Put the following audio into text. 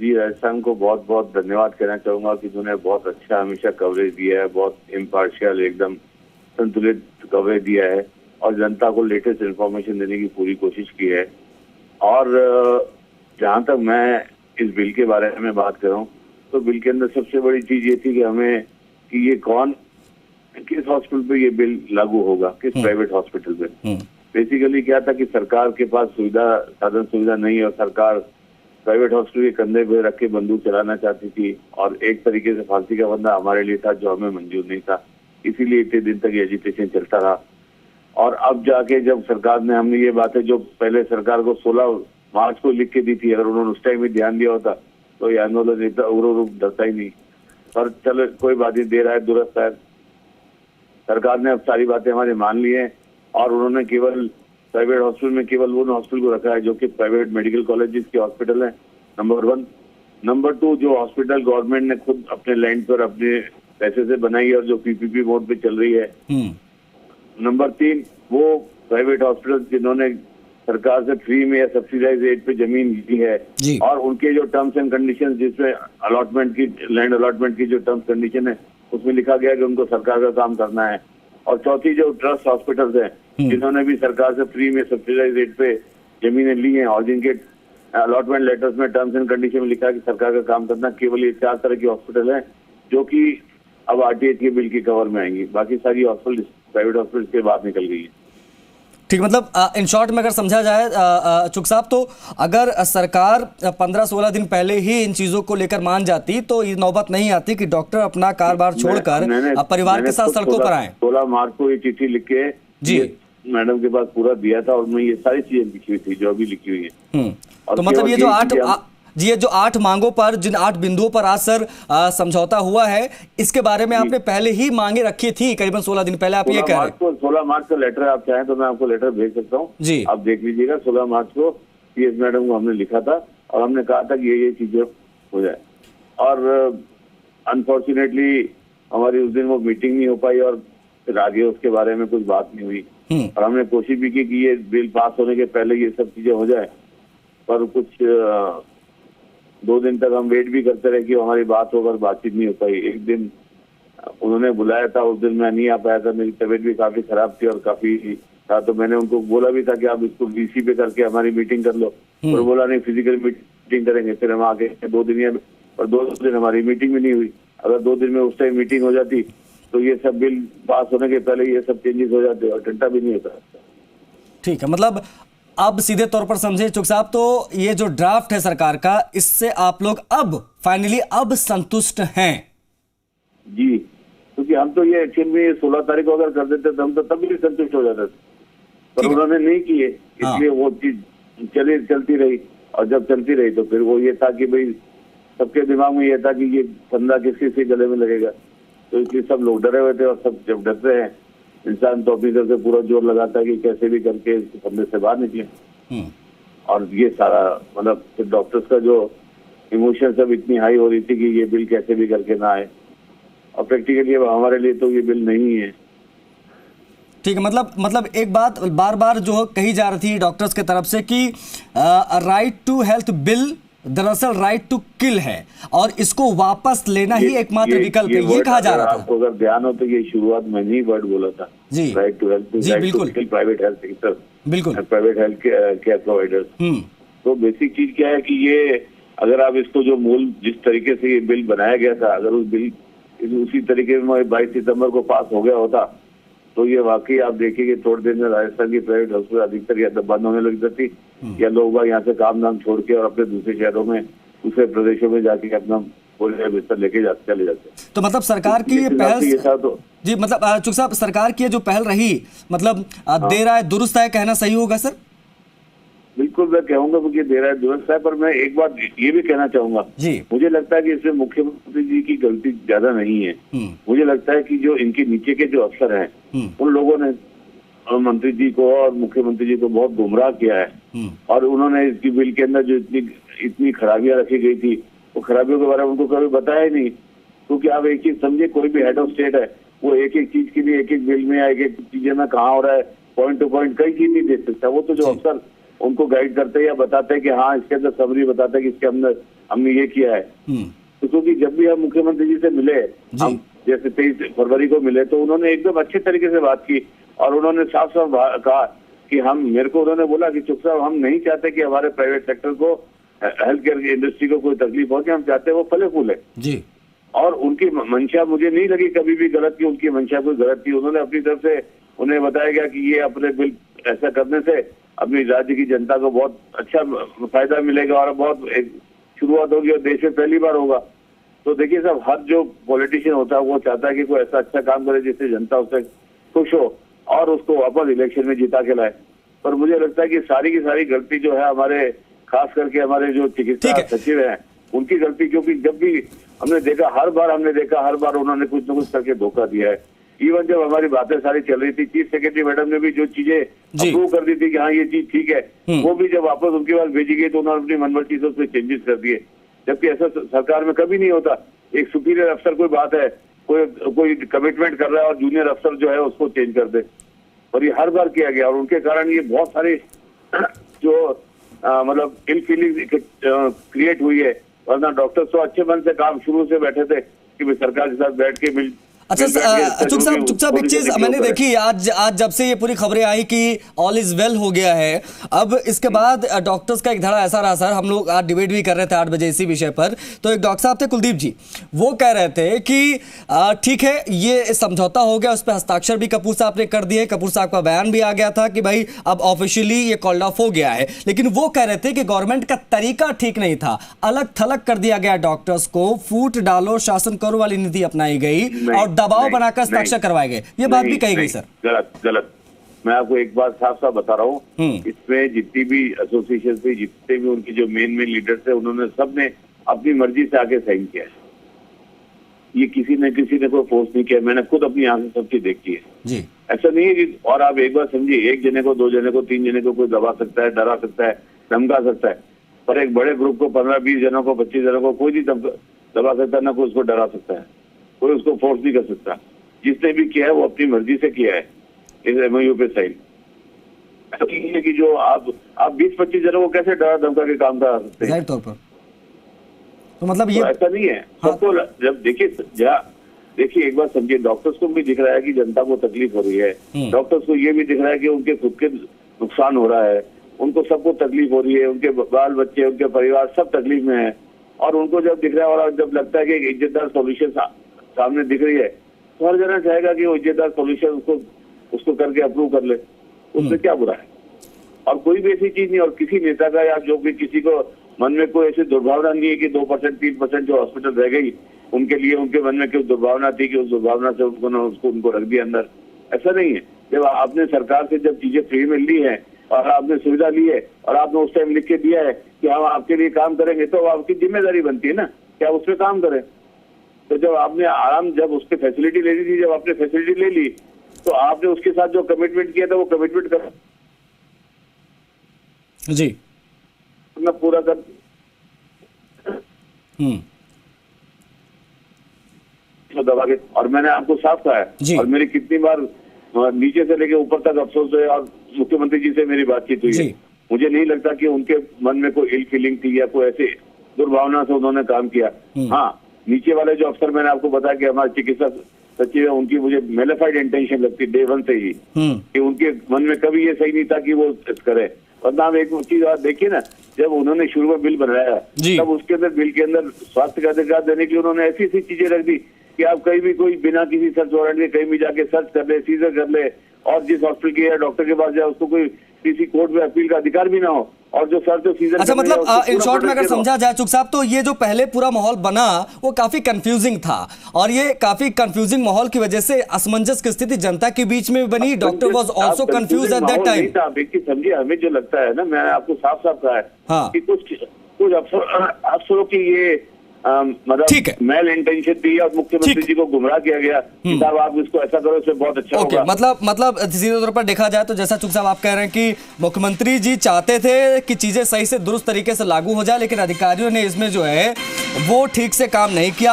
जी, राजस्थान को बहुत बहुत धन्यवाद कहना चाहूंगा कि उन्होंने बहुत अच्छा हमेशा कवरेज दिया है, बहुत इम्पार्शियल एकदम संतुलित कवरेज दिया है और जनता को लेटेस्ट इन्फॉर्मेशन देने की पूरी कोशिश की है। और जहां तक मैं इस बिल के बारे में बात कर रहा हूँ तो बिल के अंदर सबसे बड़ी चीज ये थी कि हमें कि ये कौन किस हॉस्पिटल पे ये बिल लागू होगा, किस प्राइवेट हॉस्पिटल पे। बेसिकली क्या था कि सरकार के पास साधन सुविधा नहीं है और सरकार प्राइवेट हॉस्पिटल के कंधे पे रख के बंदूक चलाना चाहती थी और एक तरीके से फांसी का बंदा हमारे लिए था जो हमें मंजूर नहीं था। इसीलिए इतने दिन तक ये एजिटेशन चलता रहा। और अब जाके जब सरकार ने हमने ये बातें जो पहले सरकार को 16 मार्च को लिख के दी थी, अगर उन्होंने उस टाइम में ध्यान दिया होता तो ये आंदोलन इतना उग्र रूप धरता ही नहीं। पर चलो कोई बात नहीं, दे रहा है दुरुस्त है। सरकार ने अब सारी बातें हमारी मान ली है और उन्होंने केवल प्राइवेट हॉस्पिटल में केवल उन हॉस्पिटल को रखा है जो कि प्राइवेट मेडिकल कॉलेजेस के हॉस्पिटल है, नंबर 1। नंबर 2, जो हॉस्पिटल गवर्नमेंट ने खुद अपने लैंड पर अपने पैसे से बनाई है और जो पीपीपी मोड पे चल रही है। नंबर 3, वो प्राइवेट हॉस्पिटल जिन्होंने सरकार से फ्री में या सब्सिडाइज रेट पे जमीन दी है और उनके जो टर्म्स एंड कंडीशन जिसमें अलॉटमेंट की लैंड अलॉटमेंट की जो टर्म्स कंडीशन है उसमें लिखा गया कि उनको सरकार का काम करना है। और चौथी, जो ट्रस्ट हॉस्पिटल्स हैं जिन्होंने भी सरकार से फ्री में सब्सिडाइज रेट पे जमीनें ली हैं और जिनके अलॉटमेंट लेटर्स में टर्म्स एंड कंडीशन में लिखा है कि सरकार का काम करना, केवल ये 4 तरह की हॉस्पिटल है जो कि अब आरटीआई के बिल के कवर में आएंगी। बाकी सारी हॉस्पिटल प्राइवेट हॉस्पिटल के बाद निकल गई है। ठीक, मतलब इन शॉर्ट में अगर समझा जाए चुग साहब, तो अगर सरकार 15-16 दिन पहले ही इन चीजों को लेकर मान जाती तो ये नौबत नहीं आती कि डॉक्टर अपना कारोबार छोड़कर परिवार के साथ सड़कों पर आए। 16 मार्च को ये चिट्ठी लिख के जी मैडम के पास पूरा दिया था और उनमें ये सारी चीजें लिखी हुई थी जो अभी लिखी हुई है। तो मतलब ये जो 8 मांगों पर, जिन 8 बिंदुओं पर आज सर समझौता हुआ है, इसके बारे में आपने पहले ही मांगे रखी थी करीबन 16 दिन पहले, आप ये कह रहे हैं। 16 मार्च का लेटर आप चाहें तो मैं आपको लेटर भेज सकता हूँ जी, आप देख लीजिएगा। 16 मार्च को पीएस मैडम को हमने लिखा था और हमने कहा था कि ये चीजें हो जाए। और अनफॉर्चुनेटली हमारी उस दिन वो मीटिंग नहीं हो पाई और फिर आगे उसके बारे में कुछ बात नहीं हुई और हमने कोशिश भी की कि ये बिल पास होने के पहले ये सब चीजें हो जाए, पर कुछ 2 दिन तक हम वेट भी करते रहे कि हमारी बात होकर बातचीत नहीं हो पाई। एक दिन उन्होंने बुलाया था, उस दिन मैं नहीं आ पाया था, मेरी तबीयत भी काफी खराब थी और काफी था, तो मैंने उनको बोला भी था कि आप इसको वीसी पे करके हमारी मीटिंग कर लो, और बोला नहीं फिजिकल मीटिंग करेंगे। फिर हम आगे 2 दिन और 2 दिन हमारी मीटिंग भी नहीं हुई। अगर 2 दिन में उस टाइम मीटिंग हो जाती तो ये सब बिल पास होने के पहले ये सब चेंजेस हो जाते और घंटा भी नहीं होता। ठीक है, मतलब अब सीधे तौर पर समझे चुग साहब, तो ये जो ड्राफ्ट है सरकार का, इससे आप लोग अब फाइनली अब संतुष्ट हैं? जी, क्योंकि हम तो ये एक्शन में 16 तारीख को अगर कर देते तो हम तो तभी संतुष्ट हो जाते थे, पर उन्होंने नहीं किए, इसलिए वो चीज चलती रही। और जब चलती रही तो फिर वो ये था कि भाई सबके दिमाग में ये था कि ये फंदा किसके गले में लगेगा, तो इसलिए सब लोग डरे हुए थे। और सब जब डरते हैं इंसान तो ऑफिसर से पूरा जोर लगाता है कि कैसे भी करके इस फंदे से बाहर निकले। और ये सारा मतलब फिर डॉक्टर्स का जो इमोशन सब इतनी हाई हो रही थी कि ये बिल कैसे भी करके ना आए, और प्रैक्टिकली हमारे लिए तो ये बिल नहीं है। ठीक है, मतलब एक बात बार बार जो कही जा रही थी डॉक्टर्स की तरफ से कि राइट टू हेल्थ बिल दरअसल राइट टू किल है और इसको वापस लेना ही एकमात्र विकल्प है, ये कहा जा रहा था। आपको अगर ध्यान हो तो ये शुरुआत में ही वर्ड बोला था जी, right to health, right to kill private health sector, बिल्कुल प्राइवेट हेल्थ केयर प्रोवाइडर्स। तो बेसिक चीज क्या है कि ये अगर आप इसको जो मूल जिस तरीके से ये बिल बनाया गया था, अगर उस बिल उसी तरीके में 22 सितंबर को पास हो गया होता तो ये वाकई आप देखिए थोड़ी देर में राजस्थान की प्राइवेट हॉस्पिटल अधिकतर या तो बंद होने लग जाती या लोग यहाँ से काम धाम छोड़ के और अपने दूसरे शहरों में दूसरे प्रदेशों में जाके अपना बिस्तर लेके चले जाते। तो मतलब सरकार की ये पहल जी, मतलब चुग साहब, सरकार की जो पहल रही मतलब दे रहा है दुरुस्त है, कहना सही होगा सर? बिल्कुल मैं कहूंगा कि दे रहा है दुरुस्त है, पर मैं एक बात ये भी कहना चाहूंगा जी, मुझे लगता है कि इसमें मुख्यमंत्री जी की गलती ज्यादा नहीं है। मुझे लगता है कि जो इनके नीचे के जो अफसर हैं उन लोगों ने मंत्री जी को और मुख्यमंत्री जी को बहुत गुमराह किया है और उन्होंने इसकी बिल के अंदर जो इतनी खराबियां रखी गई थी वो खराबियों के बारे में उनको कभी बताया ही नहीं। क्योंकि आप एक चीज समझिए, कोई भी हेड ऑफ स्टेट है वो एक एक चीज के लिए एक एक बिल में या एक एक चीजें में कहाँ हो रहा है पॉइंट टू पॉइंट कई चीज नहीं दे सकता। वो तो जो अफसर उनको गाइड करते हैं या बताते हैं कि हाँ इसके अंदर समरी बताते हैं कि इसके अंदर हमने ये किया है। तो क्योंकि जब भी हम मुख्यमंत्री जी से मिले, हम जैसे 23 फरवरी को मिले, तो उन्होंने एकदम अच्छे तरीके से बात की और उन्होंने साफ साफ कहा कि मेरे को उन्होंने बोला कि चुप साहब, हम नहीं चाहते कि हमारे प्राइवेट सेक्टर को, हेल्थ केयर इंडस्ट्री को कोई तकलीफ हो, कि हम चाहते हैं वो फले फूले जी। और उनकी मंशा मुझे नहीं लगी कभी भी गलत की, उनकी मंशा कोई गलत थी। उन्होंने अपनी तरफ से उन्हें बताया गया कि ये अपने बिल ऐसा करने से अपनी राज्य की जनता को बहुत अच्छा फायदा मिलेगा और बहुत एक शुरुआत होगी और देश में पहली बार होगा। तो देखिए साहब, हर जो पॉलिटिशियन होता है वो चाहता है कि कोई ऐसा अच्छा काम करे जिससे जनता उससे खुश हो और उसको वापस इलेक्शन में जिता के लाए। पर मुझे लगता है कि सारी की सारी गलती जो है हमारे, खास करके हमारे जो चिकित्सा सचिव हैं, उनकी गलती। क्योंकि जब भी हमने देखा, हर बार उन्होंने कुछ न कुछ करके धोखा दिया है। इवन जब हमारी बातें सारी चल रही थी, चीफ सेक्रेटरी मैडम ने भी जो चीजें अप्रूव कर दी थी कि हाँ ये चीज ठीक है, वो भी जब वापस उनके पास भेजी गई तो उन्होंने अपनी मनमर्जी से उसमें चेंजेस कर दिए। जबकि ऐसा सरकार में कभी नहीं होता। एक सुपीरियर अफसर कोई बात है, कोई कमिटमेंट कर रहा है और जूनियर अफसर जो है उसको चेंज कर दे, और ये हर बार किया गया। और उनके कारण ये बहुत सारे जो मतलब इल फीलिंग क्रिएट हुई है। वरना डॉक्टर्स तो अच्छे मन से काम शुरू से बैठे थे कि सरकार के साथ बैठ के मिल। अच्छा चुप साहब, एक चीज मैंने देखी आज जब से ये पूरी खबरें आई कि ऑल इज वेल हो गया है, अब इसके बाद डॉक्टर्स का एक धड़ा ऐसा रहा सर, हम लोग आज डिबेट भी कर रहे थे 8 बजे इसी विषय पर। तो एक डॉक्टर साहब थे कुलदीप जी, वो कह रहे थे कि ठीक है ये समझौता हो गया, उस पर हस्ताक्षर भी कपूर साहब ने कर दिए, कपूर साहब का बयान भी आ गया था कि भाई अब ऑफिशियली ये कॉल्ड ऑफ हो गया है। लेकिन वो कह रहे थे कि गवर्नमेंट का तरीका ठीक नहीं था, अलग थलग कर दिया गया डॉक्टर्स को, फूट डालो शासन करो वाली नीति अपनाई गई और दबाव बनाकर हस्ताक्षर करवाए गए। ये बात भी कही गई सर। गलत। मैं आपको एक बात साफ साफ बता रहा हूँ, इसमें जितनी भी एसोसिएशन थी, जितने भी उनकी जो मेन लीडर्स थे, उन्होंने सबने अपनी मर्जी से आके साइन किया है। ये किसी ने कोई फोर्स नहीं किया। मैंने खुद अपनी आंखें सब चीज देखी है जी। ऐसा नहीं है कि, और आप एक बार समझिए, एक जने को, 2 जने को, 3 जने को कोई दबा सकता है, डरा सकता है, धमका सकता है, पर एक बड़े ग्रुप को 15-20 जनों को, 25 जनों को कोई नहीं दबा सकता, ना कोई उसको डरा सकता है, कोई उसको फोर्स नहीं कर सकता। जिसने भी किया है वो अपनी मर्जी से किया है इस एमओयू पे साइन। ऐसा नहीं है कि जो आप 20-25 जनों को कैसे डरा धमका के काम करा सकते हैं तौर पर। तो मतलब ये ऐसा नहीं है। सबको जब देखिए एक बार समझिए, डॉक्टर्स को भी दिख रहा है कि जनता को तकलीफ हो रही है, डॉक्टर्स को ये भी दिख रहा है कि उनके खुद के नुकसान हो रहा है, उनको सबको तकलीफ हो रही है, उनके बाल बच्चे, उनके परिवार सब तकलीफ में है। और उनको जब दिख रहा है और जब लगता है कि इज्जतदार सोल्यूशन सामने दिख रही है, तो हर जना चाहेगा कि वो इज्जतदार सोल्यूशन उसको करके अप्रूव कर ले। उसमें क्या बुरा है? और कोई भी ऐसी चीज नहीं, और किसी नेता का या जो भी किसी को मन में कोई ऐसी दुर्भावना नहीं है कि 2% 3% जो हॉस्पिटल रह गई उनके लिए उनके मन में कोई दुर्भावना थी कि उस दुर्भावना से उनको रख दिया अंदर। ऐसा नहीं है। जब आपने सरकार से जब चीजें फ्री में ली है और आपने सुविधा ली है और आपने उस टाइम लिख के दिया है कि हम आपके लिए काम करेंगे, तो आपकी जिम्मेदारी बनती है ना कि आप उसमें काम करें। तो जब आपने जब उसकी फैसिलिटी ले ली थी, जब आपने फैसिलिटी ले ली, तो आपने उसके साथ जो कमिटमेंट किया था वो कमिटमेंट कर जी पूरा कर। दबा के, और मैंने आपको साफ कहा है, और मेरी कितनी बार नीचे से लेके ऊपर तक अफसोस है और मुख्यमंत्री जी से मेरी बातचीत हुई है। मुझे नहीं लगता कि उनके मन में कोई इल फीलिंग थी या कोई ऐसे दुर्भावना से उन्होंने काम किया। हाँ, नीचे वाले जो अफसर मैंने आपको बताया कि हमारे चिकित्सा सचिव है, उनकी मुझे मेलेफाइड इंटेंशन लगती डे 1 से ही कि उनके मन में कभी ये सही नहीं था कि वो करे। वरना आप एक चीज और देखिए ना, जब उन्होंने शुरू में बिल बनाया तब उसके अंदर बिल के अंदर स्वास्थ्य का अधिकार देने के लिए उन्होंने ऐसी ऐसी चीजें रख दी कि आप कहीं भी कोई बिना किसी सर्च वारंट के कहीं भी जाके सर्च कर ले, सीजर कर ले, और जिस हॉस्पिटल के या डॉक्टर के पास जाए उसको कोई किसी कोर्ट में अपील का अधिकार भी ना हो, और जो सर्च और सीजर। अच्छा, मतलब इन शॉर्ट में अगर समझा जाए चुक साहब, तो ये जो पहले पूरा माहौल बना वो काफी कंफ्यूजिंग था, और ये काफी कंफ्यूजिंग माहौल की वजह से असमंजस की स्थिति जनता के बीच में बनी। Doctor was also confuse at that time. समझिए, हमें जो लगता है ना, मैंने आपको साफ साफ कहा है कि कुछ अफसरों की ये मतलब मेल इंटेंशन थी और मुख्यमंत्री जी को गुमराह किया गया कि साहब आप इसको ऐसा करो, इससे बहुत अच्छा होगा। मतलब सीधे तौर पर देखा जाए तो जैसा चुक साहब आप कह रहे हैं कि मुख्यमंत्री जी चाहते थे कि चीजें सही से दुरुस्त तरीके से लागू हो जाए, लेकिन अधिकारियों ने इसमें जो है वो ठीक से काम नहीं किया।